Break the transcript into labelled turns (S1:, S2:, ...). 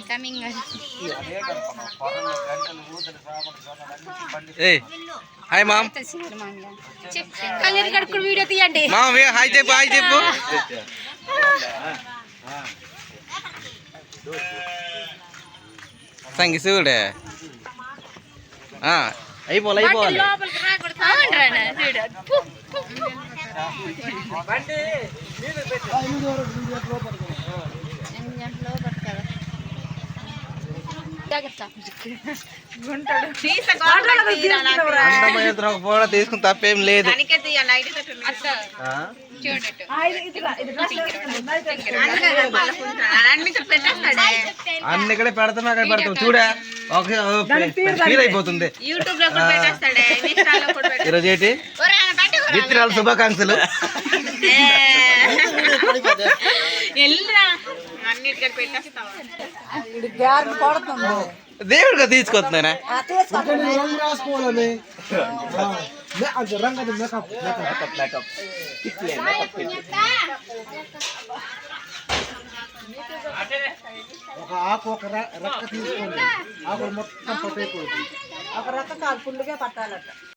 S1: Coming
S2: hi mom.
S1: Kalyan కడుకుడు video తీయండి.
S2: Mom hi చెప్పు, హాయ్ చెప్పు. సంగి చూడే అయిపోలే అయిపోవాలి. ఫోటో తీసుకుని తప్పేం లేదు. అన్ని ఇక్కడే పెడతాం, అక్కడ పెడతాం చూడా. ఫీల్ అయిపోతుంది. ఈరోజు ఏంటి మిత్రాలు శుభాకాంక్షలు. దేవుడిగా తీసుకొస్తున్నారా?
S3: ఒక ఆకు ఒక రెక్క తీసుకోండి, ఆకు మొత్తం పట్టేపోతుంది. ఒక రెక్క కాలు ఫుల్గా పట్టాలట.